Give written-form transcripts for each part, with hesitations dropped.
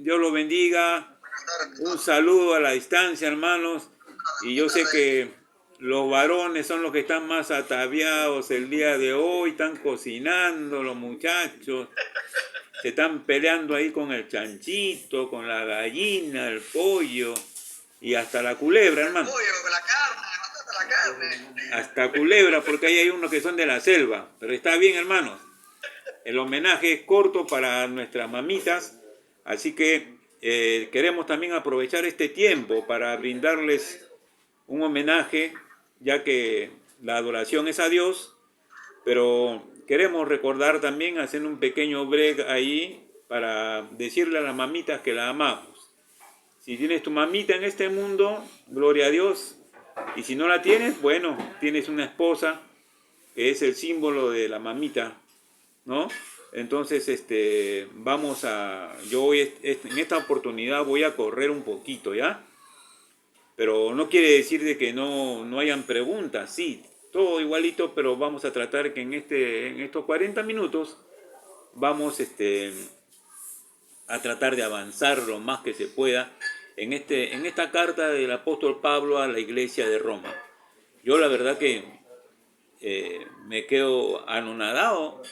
Dios los bendiga. Un saludo a la distancia, hermanos. Y yo sé que los varones son los que están más ataviados el día de hoy. Están cocinando los muchachos. Se están peleando ahí con el chanchito, con la gallina, el pollo y hasta la culebra, hermano. Pollo, con la carne, hasta la carne. Hasta culebra, porque ahí hay unos que son de la selva. Pero está bien, hermanos. El homenaje es corto para nuestras mamitas, así que queremos también aprovechar este tiempo para brindarles un homenaje, ya que la adoración es a Dios, pero queremos recordar también, hacer un pequeño break ahí para decirle a las mamitas que la amamos. Si tienes tu mamita en este mundo, gloria a Dios, y si no la tienes, bueno, tienes una esposa que es el símbolo de la mamita, ¿no? Entonces, yo hoy, en esta oportunidad voy a correr un poquito, ¿ya? Pero no quiere decir de que no hayan preguntas, sí, todo igualito, pero vamos a tratar que en estos 40 minutos vamos a tratar de avanzar lo más que se pueda en esta carta del apóstol Pablo a la iglesia de Roma. Yo la verdad que me quedo anonadado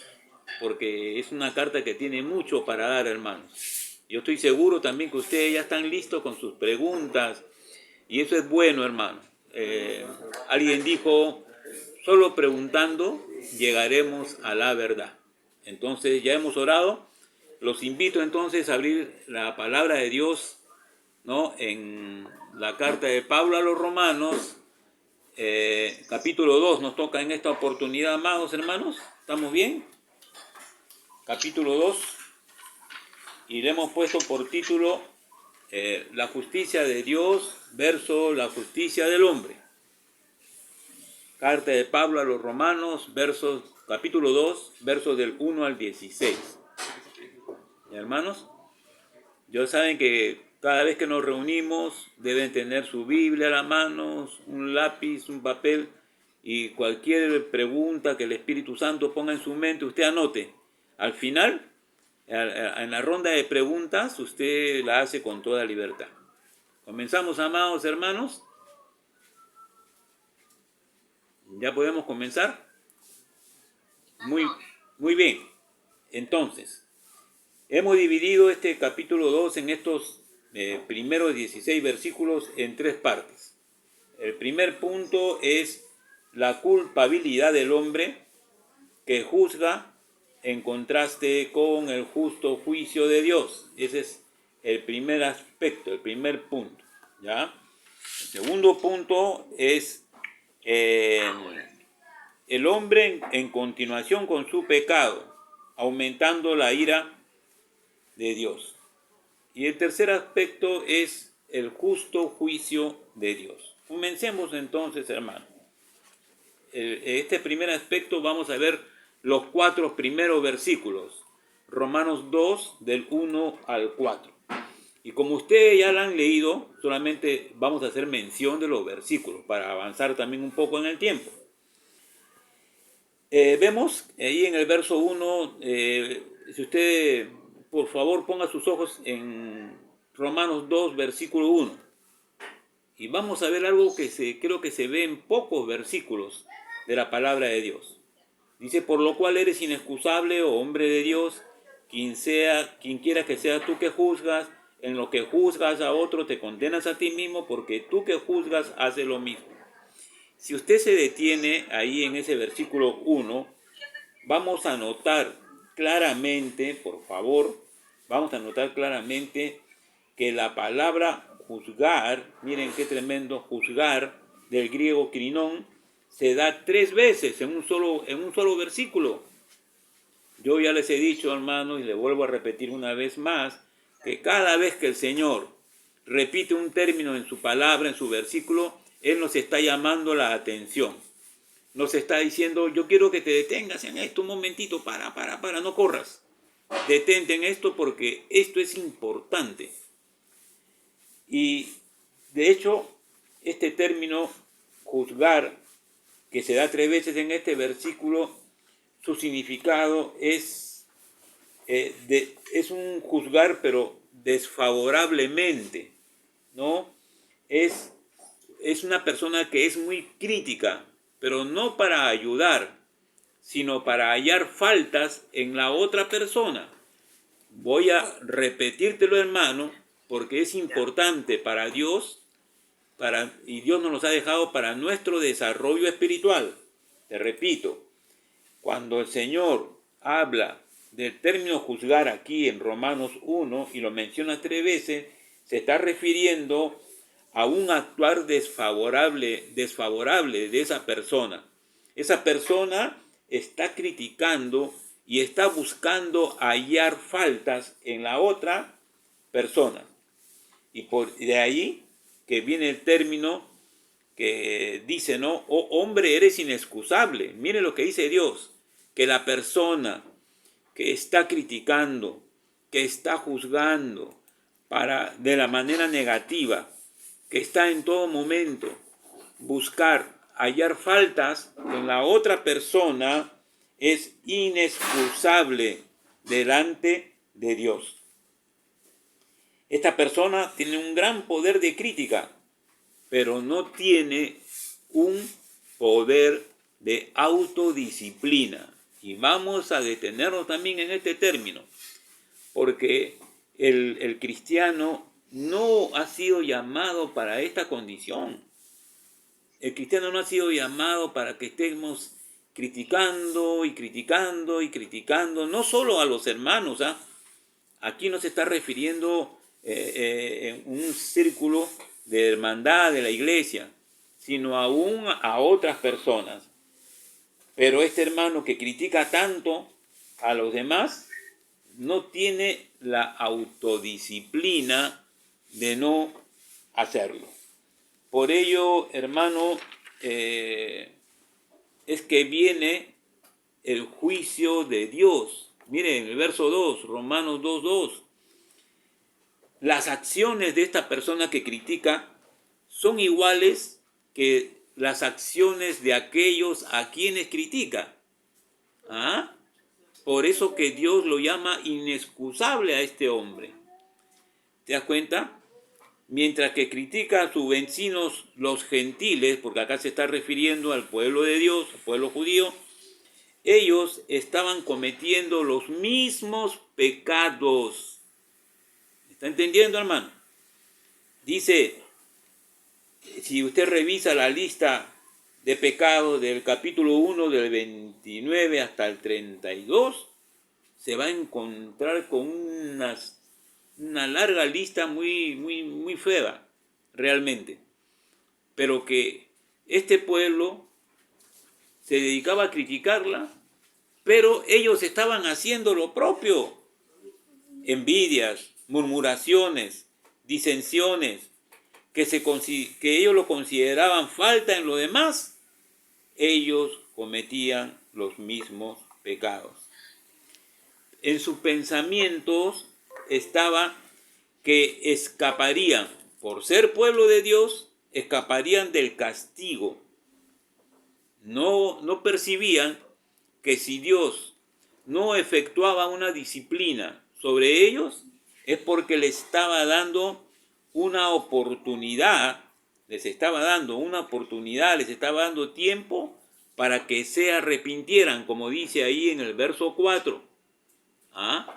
porque es una carta que tiene mucho para dar, hermanos. Yo estoy seguro también que ustedes ya están listos con sus preguntas y eso es bueno, hermano. Alguien dijo, solo preguntando llegaremos a la verdad. Entonces ya hemos orado. Los invito entonces a abrir la palabra de Dios, ¿no? En la carta de Pablo a los Romanos, capítulo 2 nos toca en esta oportunidad, amados hermanos. ¿Estamos bien? Capítulo 2, y le hemos puesto por título la justicia de Dios versus la justicia del hombre. Carta de Pablo a los Romanos, capítulo 2, versos del 1 al 16. ¿Y hermanos? Ya saben que cada vez que nos reunimos deben tener su Biblia a la mano, un lápiz, un papel, y cualquier pregunta que el Espíritu Santo ponga en su mente, usted anote. Al final, en la ronda de preguntas, usted la hace con toda libertad. Comenzamos, amados hermanos. ¿Ya podemos comenzar? Muy bien. Entonces, hemos dividido este capítulo 2 en estos primeros 16 versículos en tres partes. El primer punto es la culpabilidad del hombre que juzga en contraste con el justo juicio de Dios. Ese es el primer aspecto, el primer punto, ¿ya? El segundo punto es el hombre en continuación con su pecado, aumentando la ira de Dios. Y el tercer aspecto es el justo juicio de Dios. Comencemos entonces, hermano. Este primer aspecto vamos a ver los 4 primeros versículos. Romanos 2, del 1 al 4. Y como ustedes ya lo han leído, solamente vamos a hacer mención de los versículos para avanzar también un poco en el tiempo. Vemos ahí en el verso 1, si usted por favor ponga sus ojos en Romanos 2, versículo 1. Y vamos a ver algo que creo que se ve en pocos versículos de la palabra de Dios. Dice, por lo cual eres inexcusable, oh hombre de Dios, quien quiera que sea tú que juzgas, en lo que juzgas a otro te condenas a ti mismo, porque tú que juzgas haces lo mismo. Si usted se detiene ahí en ese versículo 1, vamos a notar claramente, por favor, vamos a notar claramente que la palabra juzgar, miren qué tremendo, juzgar, del griego krinón, se da 3 veces en un solo versículo. Yo ya les he dicho, hermanos, y le vuelvo a repetir una vez más, que cada vez que el Señor repite un término en su palabra, en su versículo, Él nos está llamando la atención. Nos está diciendo, yo quiero que te detengas en esto un momentito, para, no corras. Detente en esto porque esto es importante. Y de hecho, este término juzgar, que se da 3 veces en este versículo, su significado es un juzgar, pero desfavorablemente, ¿no? Es una persona que es muy crítica, pero no para ayudar, sino para hallar faltas en la otra persona. Voy a repetírtelo, hermano, porque es importante para Dios, y Dios nos los ha dejado para nuestro desarrollo espiritual. Te repito, cuando el Señor habla del término juzgar aquí en Romanos 1 y lo menciona 3 veces, se está refiriendo a un actuar desfavorable de esa persona. Esa persona está criticando y está buscando hallar faltas en la otra persona. Y de ahí que viene el término que dice, ¿no? Oh hombre, eres inexcusable. Mire lo que dice Dios, que la persona que está criticando, que está juzgando de la manera negativa, que está en todo momento hallar faltas en la otra persona, es inexcusable delante de Dios. Esta persona tiene un gran poder de crítica, pero no tiene un poder de autodisciplina. Y vamos a detenernos también en este término, porque el cristiano no ha sido llamado para esta condición. El cristiano no ha sido llamado para que estemos criticando y criticando y criticando, no solo a los hermanos, ¿ah? Aquí no se está refiriendo en un círculo de hermandad de la iglesia, sino aún a otras personas. Pero este hermano que critica tanto a los demás no tiene la autodisciplina de no hacerlo. Por ello, hermano, es que viene el juicio de Dios. Miren el verso 2, Romanos 2:2. Las acciones de esta persona que critica son iguales que las acciones de aquellos a quienes critica. ¿Ah? Por eso que Dios lo llama inexcusable a este hombre. ¿Te das cuenta? Mientras que critica a sus vecinos los gentiles, porque acá se está refiriendo al pueblo de Dios, al pueblo judío, ellos estaban cometiendo los mismos pecados. ¿Está entendiendo, hermano? Dice, si usted revisa la lista de pecados del capítulo 1, del 29 hasta el 32, se va a encontrar con una larga lista muy fea, realmente. Pero que este pueblo se dedicaba a criticarla, pero ellos estaban haciendo lo propio. Envidias, murmuraciones, disensiones, que ellos lo consideraban falta en lo demás, ellos cometían los mismos pecados. En sus pensamientos estaba que escaparían, por ser pueblo de Dios, escaparían del castigo. No percibían que si Dios no efectuaba una disciplina sobre ellos, es porque les estaba dando una oportunidad, les estaba dando tiempo para que se arrepintieran, como dice ahí en el verso 4. ¿Ah?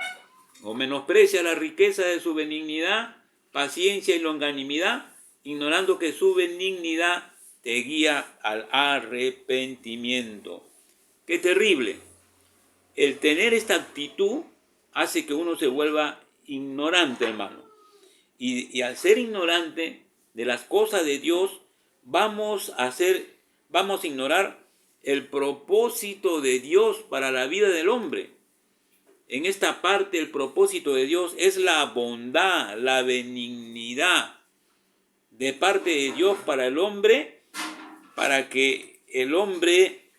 O menosprecia la riqueza de su benignidad, paciencia y longanimidad, ignorando que su benignidad te guía al arrepentimiento. ¡Qué terrible! El tener esta actitud hace que uno se vuelva ignorante, hermano. Y al ser ignorante de las cosas de Dios, vamos a ignorar el propósito de Dios para la vida del hombre. En esta parte, el propósito de Dios es la bondad, la benignidad de parte de Dios para el hombre, para que el hombre,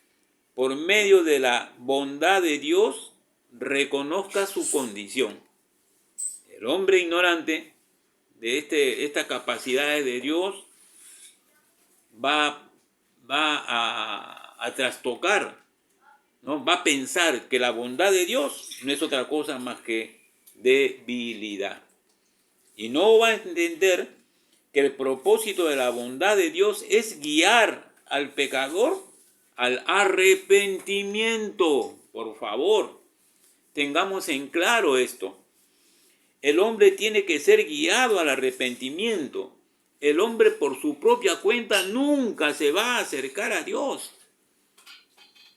por medio de la bondad de Dios, reconozca su condición. El hombre ignorante de estas capacidades de Dios va a trastocar, ¿no? Va a pensar que la bondad de Dios no es otra cosa más que debilidad. y no va a entender que el propósito de la bondad de Dios es guiar al pecador al arrepentimiento. Por favor, tengamos en claro esto. El hombre tiene que ser guiado al arrepentimiento. El hombre por su propia cuenta nunca se va a acercar a Dios.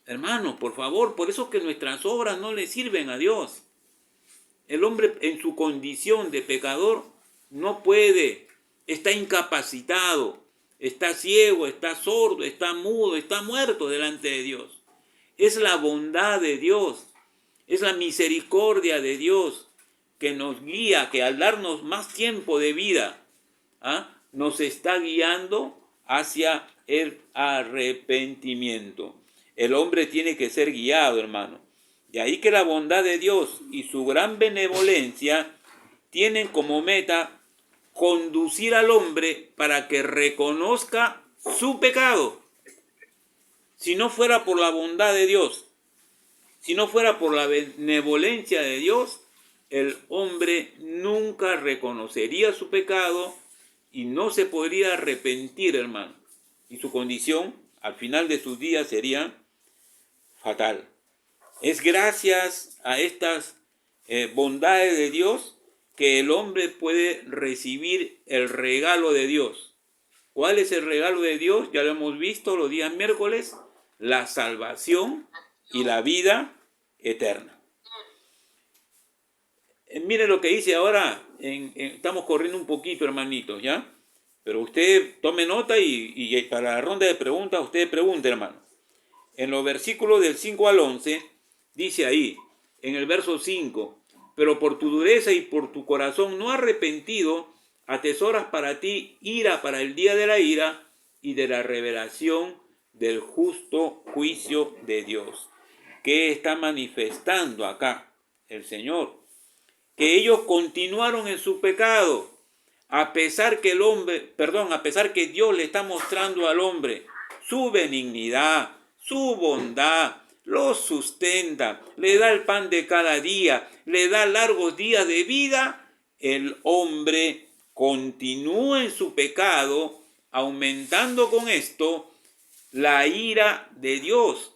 Hermanos, por favor, por eso que nuestras obras no le sirven a Dios. El hombre en su condición de pecador no puede, está incapacitado, está ciego, está sordo, está mudo, está muerto delante de Dios. Es la bondad de Dios, es la misericordia de Dios que nos guía, que al darnos más tiempo de vida, nos está guiando hacia el arrepentimiento. El hombre tiene que ser guiado, hermano. De ahí que la bondad de Dios y su gran benevolencia tienen como meta conducir al hombre para que reconozca su pecado. Si no fuera por la bondad de Dios, si no fuera por la benevolencia de Dios, el hombre nunca reconocería su pecado y no se podría arrepentir, hermano. Y su condición, al final de sus días, sería fatal. Es gracias a estas bondades de Dios que el hombre puede recibir el regalo de Dios. ¿Cuál es el regalo de Dios? Ya lo hemos visto los días miércoles, la salvación y la vida eterna. Mire lo que dice ahora, estamos corriendo un poquito, hermanitos, ¿ya? Pero usted tome nota y para la ronda de preguntas, usted pregunte, hermano. En los versículos del 5 al 11, dice ahí, en el verso 5, pero por tu dureza y por tu corazón no arrepentido, atesoras para ti ira para el día de la ira y de la revelación del justo juicio de Dios. ¿Qué está manifestando acá el Señor? Que ellos continuaron en su pecado, a pesar que a pesar que Dios le está mostrando al hombre su benignidad, su bondad, lo sustenta, le da el pan de cada día, le da largos días de vida, el hombre continúa en su pecado, aumentando con esto la ira de Dios.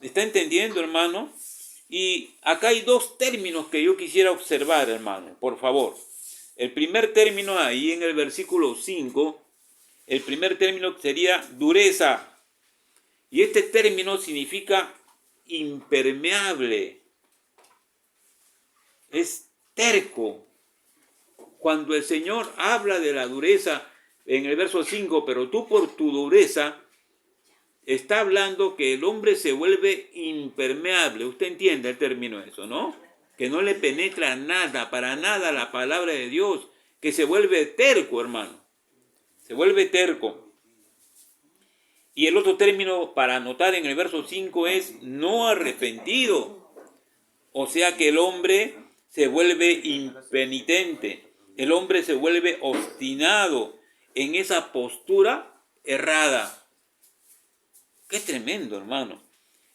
¿Está entendiendo, hermano? Y acá hay dos términos que yo quisiera observar, hermano, por favor. El primer término ahí en el versículo 5, el primer término sería dureza. Y este término significa impermeable. Es terco. Cuando el Señor habla de la dureza en el verso 5, pero tú por tu dureza, está hablando que el hombre se vuelve impermeable. Usted entiende el término eso, ¿no? Que no le penetra nada, para nada la palabra de Dios, que se vuelve terco, hermano. Se vuelve terco. Y el otro término para anotar en el verso 5 es no arrepentido. O sea que el hombre se vuelve impenitente. El hombre se vuelve obstinado en esa postura errada. Qué tremendo, hermano.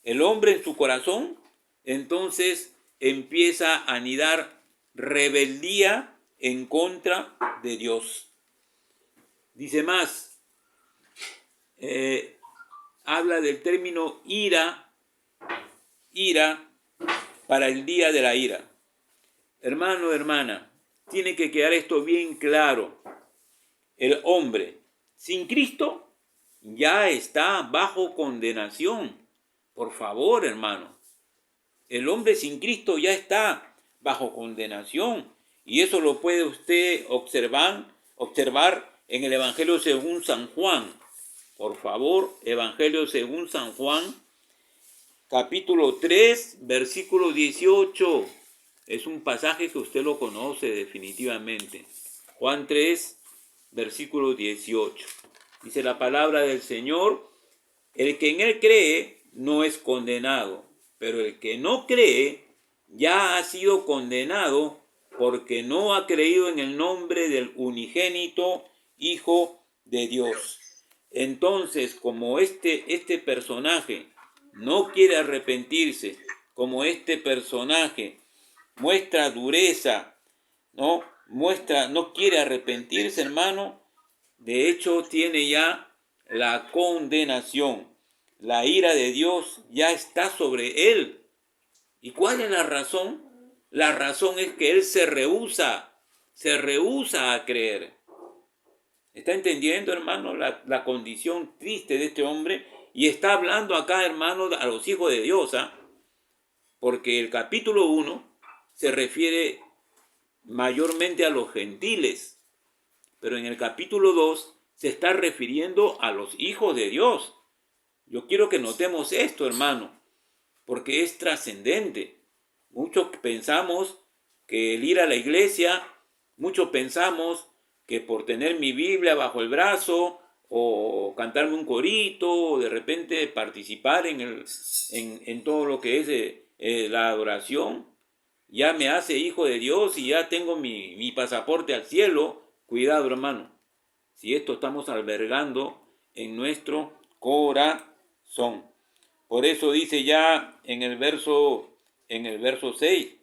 El hombre en su corazón entonces empieza a anidar rebeldía en contra de Dios. Dice más. Habla del término ira para el día de la ira. Hermano, hermana, tiene que quedar esto bien claro. El hombre sin Cristo ya está bajo condenación. Por favor, hermano. El hombre sin Cristo ya está bajo condenación. Y eso lo puede usted observar en el Evangelio según San Juan. Por favor, Evangelio según San Juan, capítulo 3, versículo 18. Es un pasaje que usted lo conoce definitivamente. Juan 3, versículo 18. Dice la palabra del Señor, el que en él cree no es condenado, pero el que no cree ya ha sido condenado porque no ha creído en el nombre del unigénito Hijo de Dios. Entonces, como este personaje no quiere arrepentirse, como este personaje muestra dureza, ¿no? No quiere arrepentirse, hermano, de hecho tiene ya la condenación. La ira de Dios ya está sobre él. ¿Y cuál es la razón? La razón es que él se rehúsa a creer. ¿Está entendiendo, hermano, la condición triste de este hombre? Y está hablando acá, hermano, a los hijos de Dios, ¿ah? Porque el capítulo 1 se refiere mayormente a los gentiles, pero en el capítulo 2 se está refiriendo a los hijos de Dios. Yo quiero que notemos esto, hermano, porque es trascendente. Muchos pensamos que el ir a la iglesia, muchos pensamos que por tener mi Biblia bajo el brazo o cantarme un corito o de repente participar en todo lo que es la adoración, ya me hace hijo de Dios y ya tengo mi pasaporte al cielo. Cuidado, hermano, si esto estamos albergando en nuestro corazón. Por eso dice ya en el verso 6,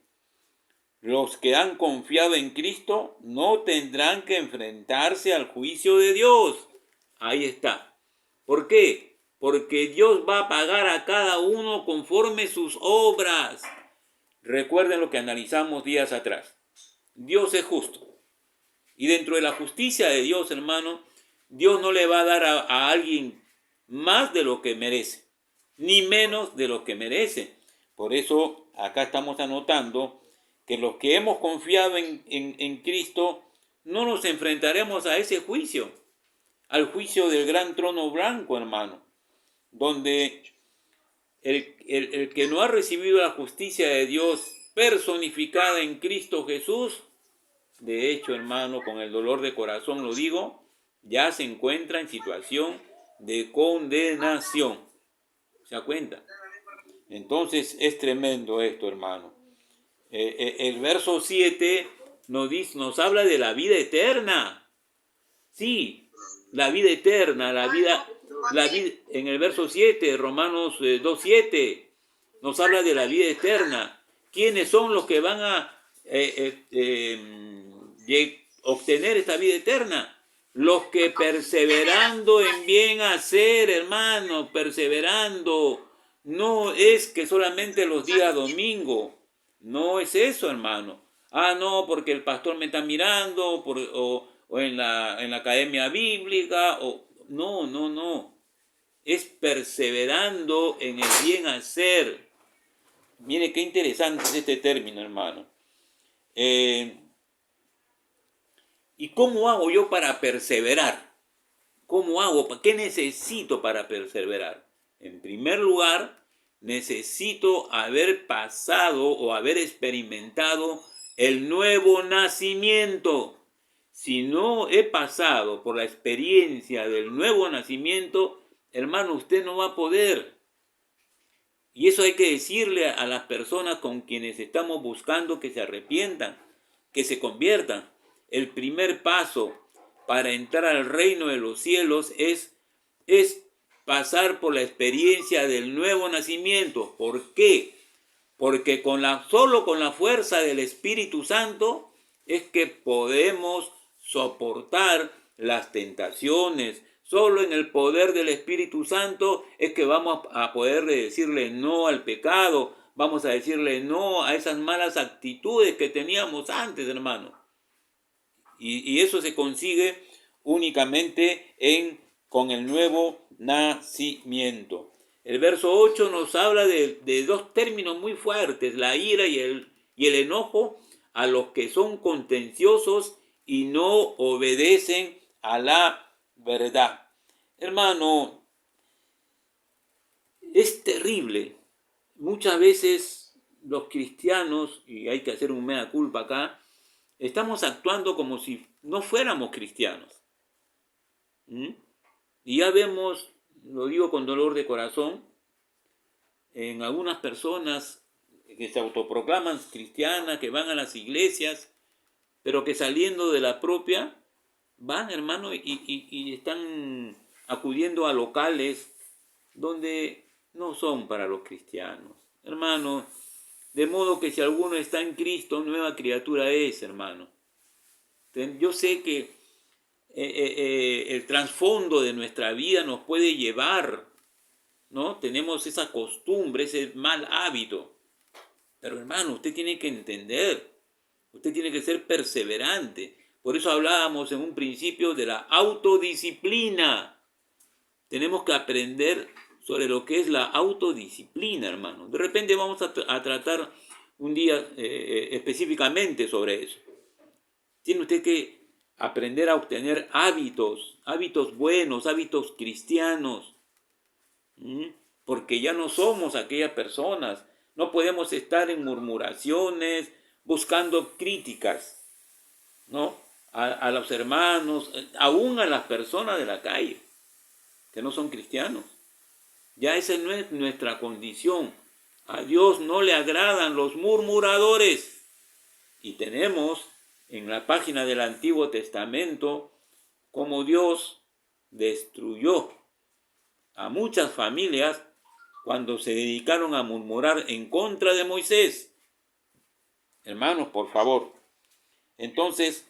los que han confiado en Cristo no tendrán que enfrentarse al juicio de Dios. Ahí está. ¿Por qué? Porque Dios va a pagar a cada uno conforme sus obras. Recuerden lo que analizamos días atrás. Dios es justo. Y dentro de la justicia de Dios, hermano, Dios no le va a dar a alguien más de lo que merece, ni menos de lo que merece. Por eso acá estamos anotando que los que hemos confiado en Cristo no nos enfrentaremos a ese juicio, al juicio del gran trono blanco, hermano, donde el que no ha recibido la justicia de Dios personificada en Cristo Jesús, de hecho, hermano, con el dolor de corazón lo digo, ya se encuentra en situación de condenación. ¿Se da cuenta? Entonces es tremendo esto, hermano. El verso 7 nos habla de la vida eterna. Sí, la vida eterna, la vida en el verso 7, Romanos 2:7, nos habla de la vida eterna. ¿Quiénes son los que van a obtener esta vida eterna? Los que perseverando en bien hacer, hermano, perseverando. No es que solamente los días domingo. No es eso, hermano. Ah, no, porque el pastor me está mirando, o en la academia bíblica, no. Es perseverando en el bien hacer. Mire qué interesante es este término, hermano. ¿Y cómo hago yo para perseverar? ¿Cómo hago? ¿Qué necesito para perseverar? En primer lugar, necesito haber pasado o haber experimentado el nuevo nacimiento. Si no he pasado por la experiencia del nuevo nacimiento, hermano, usted no va a poder. Y eso hay que decirle a las personas con quienes estamos buscando que se arrepientan, que se conviertan. El primer paso para entrar al reino de los cielos es pasar por la experiencia del nuevo nacimiento. ¿Por qué? Porque solo con la fuerza del Espíritu Santo es que podemos soportar las tentaciones. Solo en el poder del Espíritu Santo es que vamos a poder decirle no al pecado, vamos a decirle no a esas malas actitudes que teníamos antes, hermano. Y eso se consigue únicamente con el nuevo nacimiento. El verso 8 nos habla de dos términos muy fuertes, la ira y el enojo a los que son contenciosos y no obedecen a la verdad. Hermano, es terrible. Muchas veces los cristianos, y hay que hacer un mea culpa acá, estamos actuando como si no fuéramos cristianos. Y ya vemos, lo digo con dolor de corazón, en algunas personas que se autoproclaman cristianas, que van a las iglesias, pero que saliendo de la propia, van, hermano, y están acudiendo a locales donde no son para los cristianos. Hermano, de modo que si alguno está en Cristo, nueva criatura es, hermano. Yo sé que el trasfondo de nuestra vida nos puede llevar, ¿no? Tenemos esa costumbre, ese mal hábito. Pero hermano, usted tiene que entender, usted tiene que ser perseverante. Por eso hablábamos en un principio de la autodisciplina. Tenemos que aprender sobre lo que es la autodisciplina, hermano. De repente vamos a tratar un día específicamente sobre eso. Tiene usted que aprender a obtener hábitos buenos, hábitos cristianos, porque ya no somos aquellas personas. No podemos estar en murmuraciones, buscando críticas, ¿no? A los hermanos, aún a las personas de la calle, que no son cristianos. Ya esa no es nuestra condición. A Dios no le agradan los murmuradores. Y tenemos en la página del Antiguo Testamento cómo Dios destruyó a muchas familias cuando se dedicaron a murmurar en contra de Moisés. Hermanos, por favor. Entonces,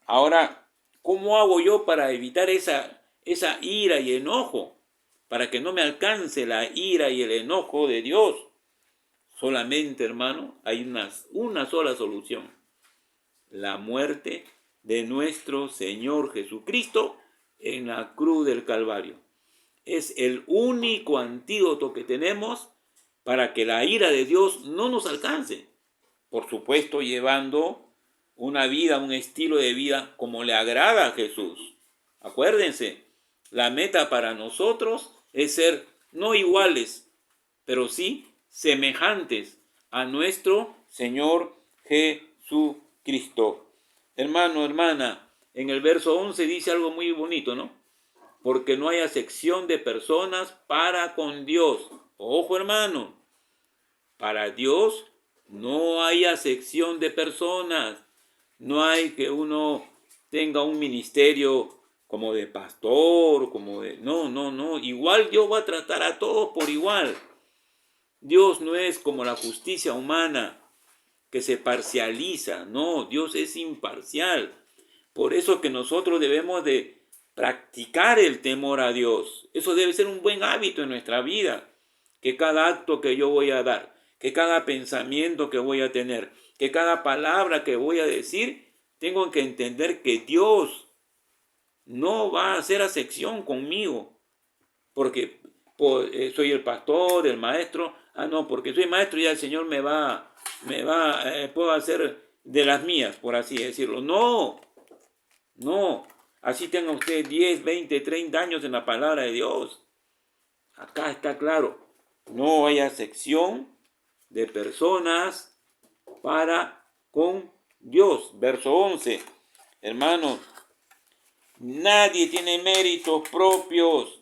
ahora, ¿cómo hago yo para evitar esa ira y enojo? Para que no me alcance la ira y el enojo de Dios. Solamente, hermano, hay una sola solución. La muerte de nuestro Señor Jesucristo en la cruz del Calvario. Es el único antídoto que tenemos para que la ira de Dios no nos alcance. Por supuesto, llevando una vida, un estilo de vida como le agrada a Jesús. Acuérdense, la meta para nosotros es ser no iguales, pero sí semejantes a nuestro Señor Jesucristo. Hermano, hermana, en el verso 11 dice algo muy bonito, ¿no? Porque no hay acepción de personas para con Dios. Ojo, hermano, para Dios no hay acepción de personas. No hay que uno tenga un ministerio como de pastor, como de... No. Igual Dios va a tratar a todos por igual. Dios no es como la justicia humana que se parcializa. No, Dios es imparcial. Por eso que nosotros debemos de practicar el temor a Dios. Eso debe ser un buen hábito en nuestra vida. Que cada acto que yo voy a dar, que cada pensamiento que voy a tener, que cada palabra que voy a decir, tengo que entender que Dios no va a hacer acepción conmigo, porque soy el pastor, el maestro. No, porque soy maestro ya el Señor puedo hacer de las mías, por así decirlo. No, así tenga usted 10, 20, 30 años en la palabra de Dios. Acá está claro, no hay acepción de personas para con Dios. Verso 11, hermanos, nadie tiene méritos propios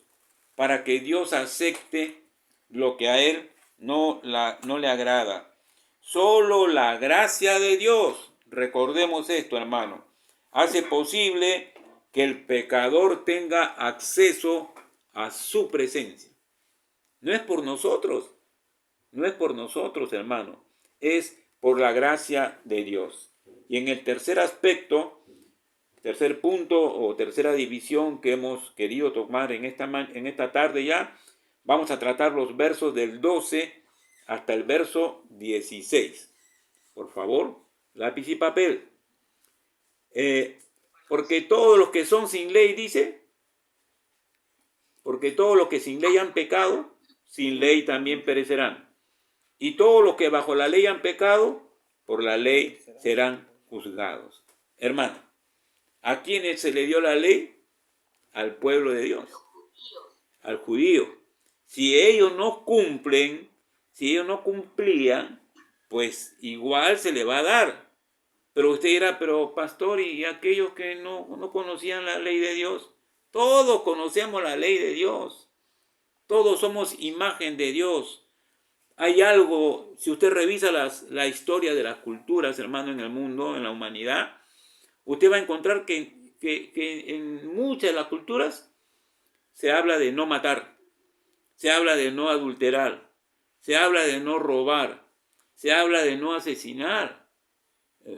para que Dios acepte lo que a Él no le agrada. Solo la gracia de Dios, recordemos esto, hermano, hace posible que el pecador tenga acceso a su presencia. No es por nosotros, hermano, es por la gracia de Dios. Y en el tercer aspecto, tercer punto o tercera división que hemos querido tomar en esta tarde ya, vamos a tratar los versos del 12 hasta el verso 16. Por favor, lápiz y papel. Porque todos los que son sin ley, dice, porque todos los que sin ley han pecado, sin ley también perecerán. Y todos los que bajo la ley han pecado, por la ley serán juzgados. Hermano, ¿a quiénes se le dio la ley? Al pueblo de Dios, al judío. Si ellos no cumplen, si ellos no cumplían, pues igual se le va a dar. Pero usted dirá, pero pastor, ¿y aquellos que no conocían la ley de Dios? Todos conocemos la ley de Dios. Todos somos imagen de Dios. Hay algo, si usted revisa la historia de las culturas, hermano, en el mundo, en la humanidad, usted va a encontrar que en muchas de las culturas se habla de no matar, se habla de no adulterar, se habla de no robar, se habla de no asesinar.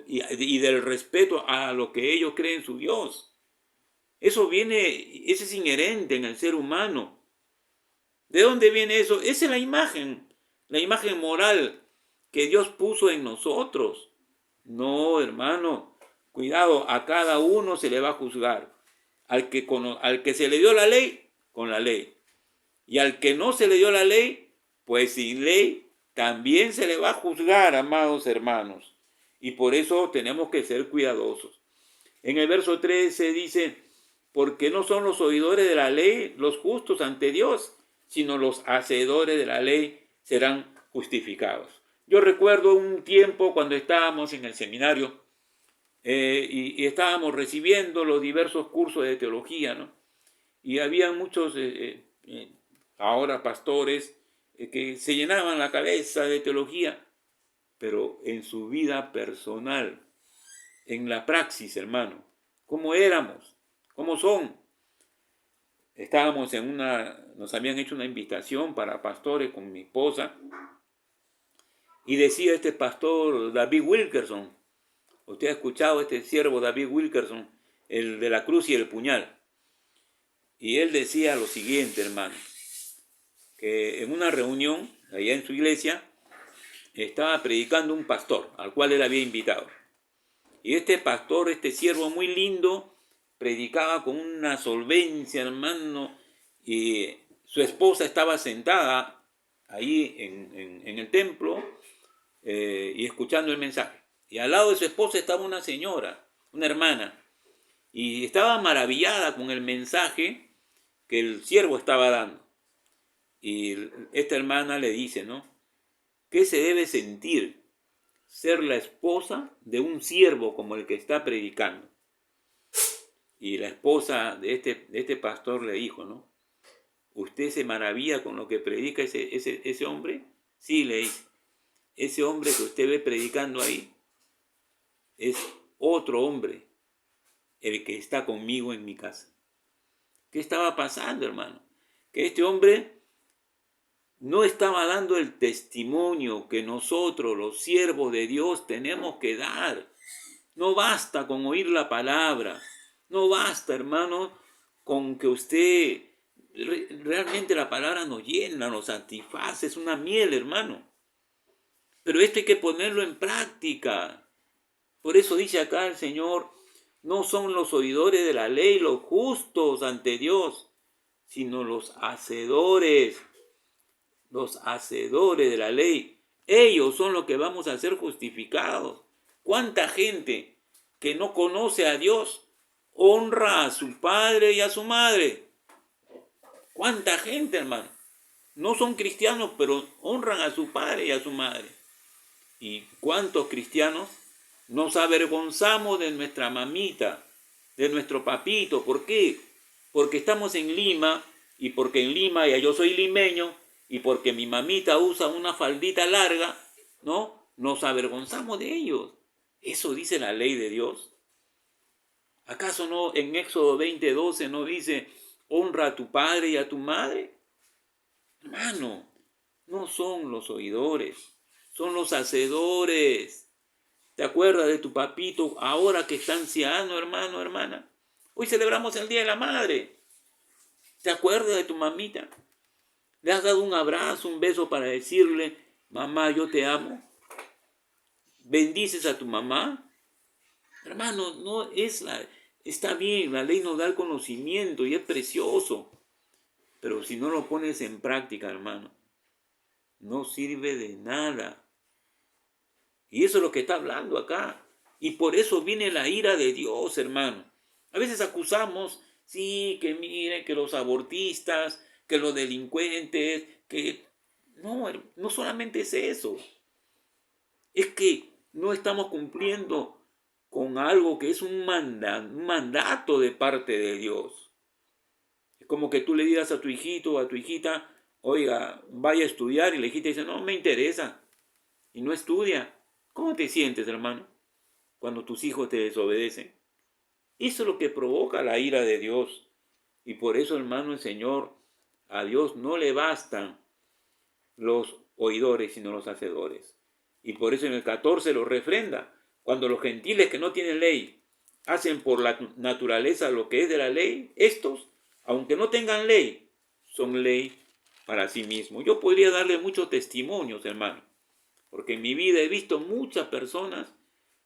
y del respeto a lo que ellos creen su Dios. Eso es inherente en el ser humano. ¿De dónde viene eso? Esa es la imagen moral que Dios puso en nosotros. No, hermano, cuidado, a cada uno se le va a juzgar. Al que se le dio la ley, con la ley. Y al que no se le dio la ley, pues sin ley, también se le va a juzgar, amados hermanos. Y por eso tenemos que ser cuidadosos. En el verso 13 dice, porque no son los oidores de la ley los justos ante Dios, sino los hacedores de la ley serán justificados. Yo recuerdo un tiempo cuando estábamos en el seminario y estábamos recibiendo los diversos cursos de teología, ¿no? Y había muchos, ahora pastores, que se llenaban la cabeza de teología, pero en su vida personal, en la praxis, hermano, ¿cómo éramos? ¿Cómo son? Estábamos nos habían hecho una invitación para pastores con mi esposa, y decía este pastor David Wilkerson, usted ha escuchado este siervo David Wilkerson, el de la cruz y el puñal, y él decía lo siguiente, hermano, que en una reunión allá en su iglesia estaba predicando un pastor al cual él había invitado, y este pastor, este siervo muy lindo, predicaba con una solvencia, hermano, y su esposa estaba sentada ahí en el templo y escuchando el mensaje. Y al lado de su esposa estaba una señora, una hermana, y estaba maravillada con el mensaje que el siervo estaba dando. Y esta hermana le dice, ¿no? ¿Qué se debe sentir ser la esposa de un siervo como el que está predicando? Y la esposa de este pastor le dijo, ¿no? ¿Usted se maravilla con lo que predica ese hombre? Sí, le dice. Ese hombre que usted ve predicando ahí es otro hombre, el que está conmigo en mi casa. ¿Qué estaba pasando, hermano? Que este hombre no estaba dando el testimonio que nosotros, los siervos de Dios, tenemos que dar. No basta con oír la palabra. No basta, hermano, con que usted... Realmente la palabra nos llena, nos satisface, es una miel, hermano. Pero esto hay que ponerlo en práctica. Por eso dice acá el Señor, no son los oidores de la ley los justos ante Dios, sino los hacedores de la ley. Ellos son los que vamos a ser justificados. ¿Cuánta gente que no conoce a Dios honra a su padre y a su madre? ¿Cuánta gente, hermano? No son cristianos, pero honran a su padre y a su madre. ¿Y cuántos cristianos nos avergonzamos de nuestra mamita, de nuestro papito? ¿Por qué? Porque estamos en Lima, y porque en Lima ya yo soy limeño, y porque mi mamita usa una faldita larga, ¿no? Nos avergonzamos de ellos. Eso dice la ley de Dios. ¿Acaso no en Éxodo 20:12 no dice, honra a tu padre y a tu madre? Hermano, no son los oidores, son los hacedores. ¿Te acuerdas de tu papito ahora que está anciano, hermano, hermana? Hoy celebramos el Día de la Madre. ¿Te acuerdas de tu mamita? ¿Le has dado un abrazo, un beso para decirle, mamá, yo te amo? ¿Bendices a tu mamá? Hermano, no es está bien, la ley nos da el conocimiento y es precioso. Pero si no lo pones en práctica, hermano, no sirve de nada. Y eso es lo que está hablando acá. Y por eso viene la ira de Dios, hermano. A veces acusamos, sí, que miren, que los abortistas, que los delincuentes, que... No solamente es eso. Es que no estamos cumpliendo con algo que es un mandato de parte de Dios. Es como que tú le digas a tu hijito o a tu hijita, oiga, vaya a estudiar, y la hijita dice, no me interesa, y no estudia. ¿Cómo te sientes, hermano, cuando tus hijos te desobedecen? Eso es lo que provoca la ira de Dios. Y por eso, hermano, el Señor, a Dios no le bastan los oidores, sino los hacedores. Y por eso en el 14 lo refrenda. Cuando los gentiles que no tienen ley hacen por la naturaleza lo que es de la ley, estos, aunque no tengan ley, son ley para sí mismos. Yo podría darle muchos testimonios, hermano, porque en mi vida he visto muchas personas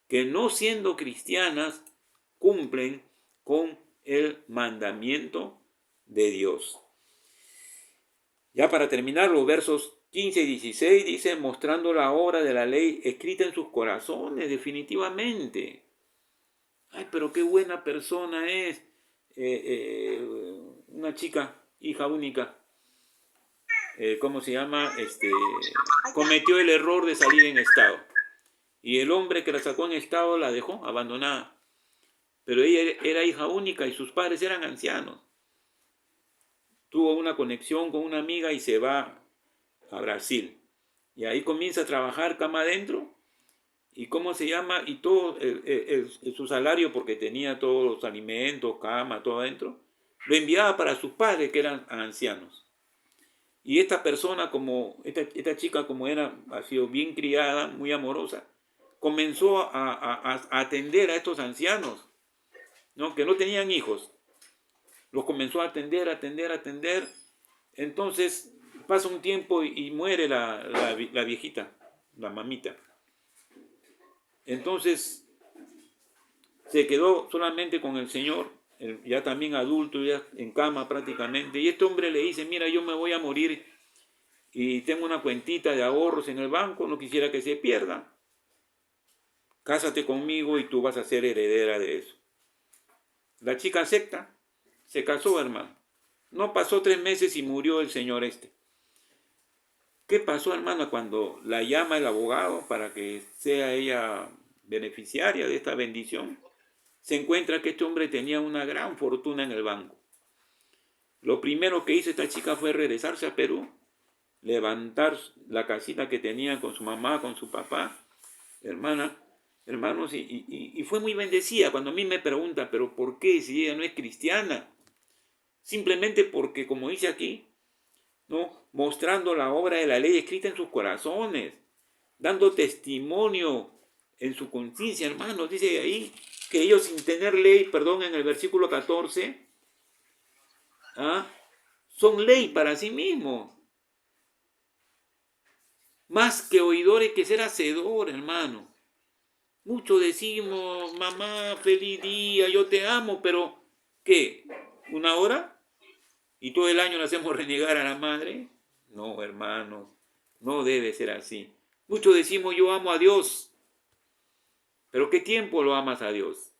que no siendo cristianas cumplen con el mandamiento de Dios. Ya para terminar, los versos 15 y 16 dice, mostrando la obra de la ley escrita en sus corazones, definitivamente. Ay, pero qué buena persona es. Una chica, hija única, ¿cómo se llama? Cometió el error de salir en estado. Y el hombre que la sacó en estado la dejó abandonada. Pero ella era hija única y sus padres eran ancianos. Tuvo una conexión con una amiga y se va a Brasil. Y ahí comienza a trabajar cama adentro. ¿Y cómo se llama? Y todo su salario, porque tenía todos los alimentos, cama, todo adentro, lo enviaba para sus padres que eran ancianos. Y esta persona, esta chica como ha sido bien criada, muy amorosa, comenzó a atender a estos ancianos, ¿no? Que no tenían hijos. Los comenzó a atender. Entonces pasa un tiempo y muere la viejita, la mamita. Entonces se quedó solamente con el Señor, ya también adulto, ya en cama prácticamente. Y este hombre le dice, mira, yo me voy a morir y tengo una cuentita de ahorros en el banco, no quisiera que se pierda. Cásate conmigo y tú vas a ser heredera de eso. La chica acepta, se casó, hermano. No pasó 3 meses y murió el señor este. ¿Qué pasó, hermano, cuando la llama el abogado para que sea ella beneficiaria de esta bendición? Se encuentra que este hombre tenía una gran fortuna en el banco. Lo primero que hizo esta chica fue regresarse a Perú, levantar la casita que tenía con su mamá, con su papá, hermanos, y fue muy bendecida. Cuando a mí me pregunta, pero ¿por qué si ella no es cristiana? Simplemente porque, como dice aquí, ¿no? Mostrando la obra de la ley escrita en sus corazones, dando testimonio en su conciencia, hermanos. Dice ahí que ellos sin tener ley, en el versículo 14, son ley para sí mismos. Más que oidores que ser hacedor, hermano. Muchos decimos, mamá, feliz día, yo te amo, pero ¿qué? ¿1 hora? ¿Y todo el año le hacemos renegar a la madre? No, hermanos, no debe ser así. Muchos decimos, yo amo a Dios. ¿Pero qué tiempo lo amas a Dios?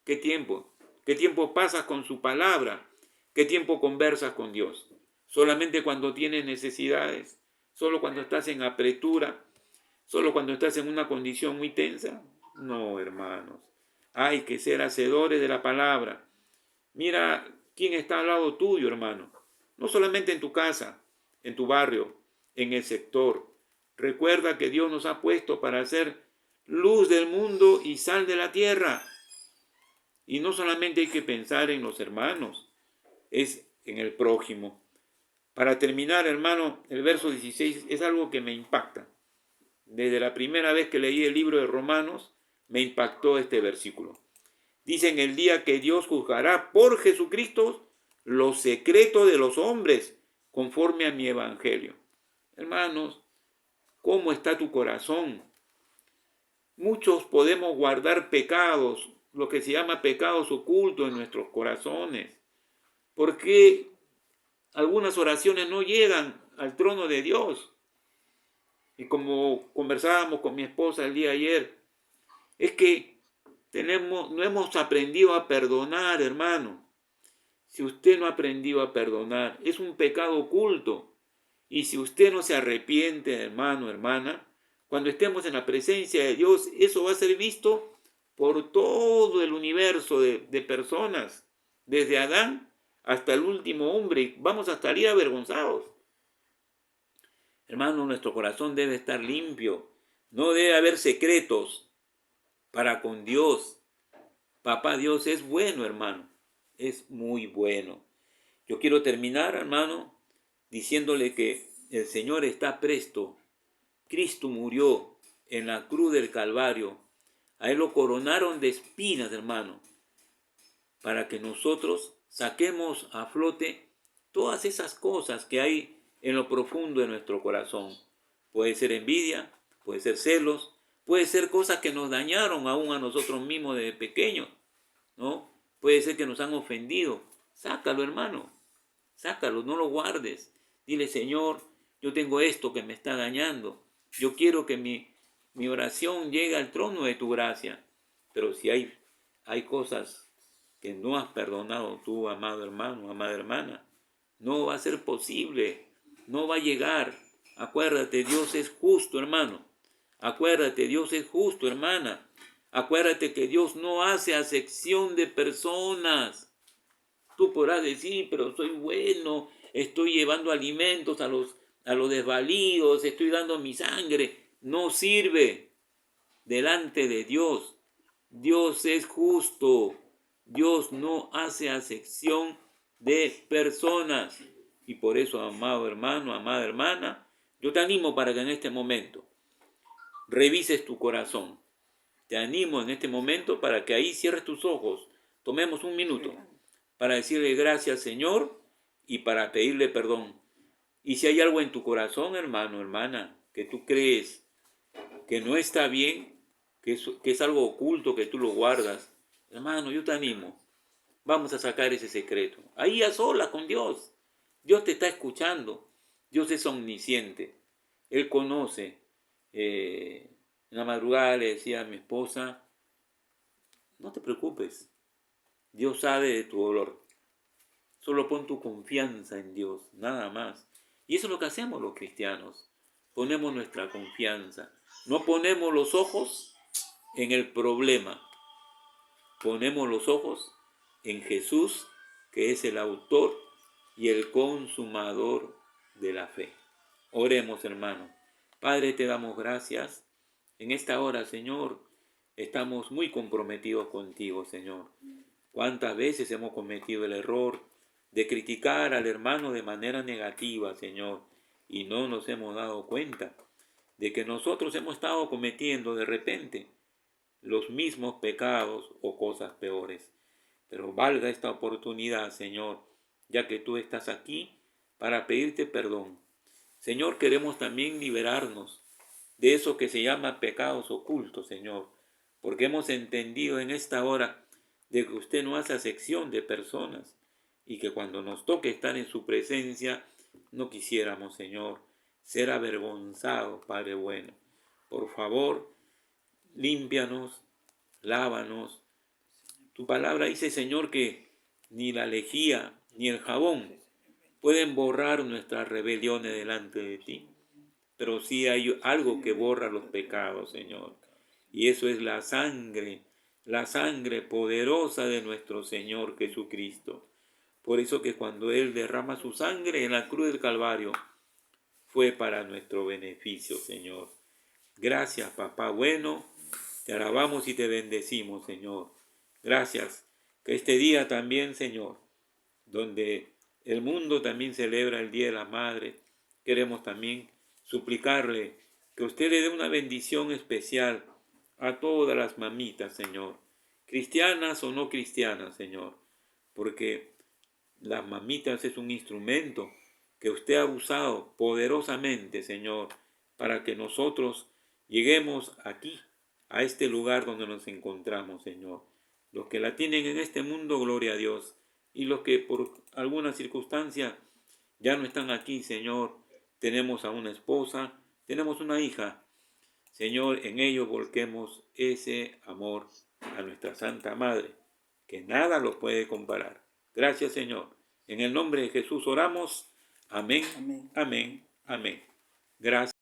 ¿Qué tiempo? ¿Qué tiempo pasas con su palabra? ¿Qué tiempo conversas con Dios? ¿Solamente cuando tienes necesidades? ¿Solo cuando estás en apretura? ¿Solo cuando estás en una condición muy tensa? No, hermanos. Hay que ser hacedores de la palabra. Mira quién está al lado tuyo, hermano. No solamente en tu casa, en tu barrio, en el sector. Recuerda que Dios nos ha puesto para ser luz del mundo y sal de la tierra. Y no solamente hay que pensar en los hermanos, es en el prójimo. Para terminar, hermano, el verso 16 es algo que me impacta. Desde la primera vez que leí el libro de Romanos, me impactó este versículo. Dice, en el día que Dios juzgará por Jesucristo los secretos de los hombres, conforme a mi evangelio. Hermanos, ¿cómo está tu corazón? Muchos podemos guardar pecados, lo que se llama pecados ocultos en nuestros corazones. ¿Por qué algunas oraciones no llegan al trono de Dios? Y como conversábamos con mi esposa el día de ayer, es que no hemos aprendido a perdonar, hermano. Si usted no ha aprendido a perdonar, es un pecado oculto. Y si usted no se arrepiente, hermano, hermana, cuando estemos en la presencia de Dios, eso va a ser visto por todo el universo de personas, desde Adán hasta el último hombre. Vamos a salir avergonzados. Hermano, nuestro corazón debe estar limpio. No debe haber secretos para con Dios. Papá Dios es bueno, hermano. Es muy bueno. Yo quiero terminar, hermano, diciéndole que el Señor está presto. Cristo murió en la cruz del Calvario A él lo coronaron de espinas, hermano, para que nosotros saquemos a flote todas esas cosas que hay en lo profundo de nuestro corazón. Puede ser envidia, puede ser celos, puede ser cosas que nos dañaron aún a nosotros mismos desde pequeños, ¿no? Puede ser que nos han ofendido. Sácalo, hermano, sácalo, no lo guardes. Dile, Señor, yo tengo esto que me está dañando. Yo quiero que mi oración llegue al trono de tu gracia. Pero si hay cosas que no has perdonado tú, amado hermano, amada hermana, no va a ser posible, no va a llegar. Acuérdate, Dios es justo, hermano. Acuérdate, Dios es justo, hermana. Acuérdate que Dios no hace acepción de personas. Tú podrás decir, pero soy bueno, estoy llevando alimentos a los desvalidos, estoy dando mi sangre. No sirve delante de Dios. Dios es justo. Dios no hace acepción de personas. Y por eso, amado hermano, amada hermana, yo te animo para que en este momento revises tu corazón. Te animo en este momento para que ahí cierres tus ojos. Tomemos un minuto para decirle gracias, Señor, y para pedirle perdón. Y si hay algo en tu corazón, hermano, hermana, que tú crees que no está bien, que es algo oculto, que tú lo guardas, hermano, yo te animo. Vamos a sacar ese secreto. Ahí a solas con Dios. Dios te está escuchando. Dios es omnisciente. Él conoce. En la madrugada le decía a mi esposa, no te preocupes. Dios sabe de tu dolor. Solo pon tu confianza en Dios, nada más. Y eso es lo que hacemos los cristianos. Ponemos nuestra confianza. No ponemos los ojos en el problema. Ponemos los ojos en Jesús, que es el autor y el consumador de la fe. Oremos, hermano. Padre, te damos gracias. En esta hora, Señor, estamos muy comprometidos contigo, Señor. ¿Cuántas veces hemos cometido el error de criticar al hermano de manera negativa, Señor? Y no nos hemos dado cuenta de que nosotros hemos estado cometiendo de repente los mismos pecados o cosas peores. Pero valga esta oportunidad, Señor, ya que tú estás aquí para pedirte perdón. Señor, queremos también liberarnos de eso que se llama pecados ocultos, Señor, porque hemos entendido en esta hora de que usted no hace acepción de personas y que cuando nos toque estar en su presencia, no quisiéramos, Señor, ser avergonzados, Padre bueno. Por favor, límpianos, lávanos. Tu palabra dice, Señor, que ni la lejía ni el jabón pueden borrar nuestras rebeliones delante de ti. Pero sí hay algo que borra los pecados, Señor. Y eso es la sangre poderosa de nuestro Señor Jesucristo. Por eso que cuando Él derrama su sangre en la cruz del Calvario, fue para nuestro beneficio, Señor. Gracias, Papá bueno. Te alabamos y te bendecimos, Señor. Gracias. Que este día también, Señor, donde el mundo también celebra el Día de la Madre, queremos también suplicarle que usted le dé una bendición especial a todas las mamitas, Señor, cristianas o no cristianas, Señor, porque las mamitas es un instrumento que usted ha usado poderosamente, Señor, para que nosotros lleguemos aquí, a este lugar donde nos encontramos, Señor. Los que la tienen en este mundo, gloria a Dios, y los que por alguna circunstancia ya no están aquí, Señor, tenemos a una esposa, tenemos una hija. Señor, en ellos volquemos ese amor a nuestra Santa Madre, que nada lo puede comparar. Gracias, Señor. En el nombre de Jesús oramos. Amén, amén, amén. Gracias.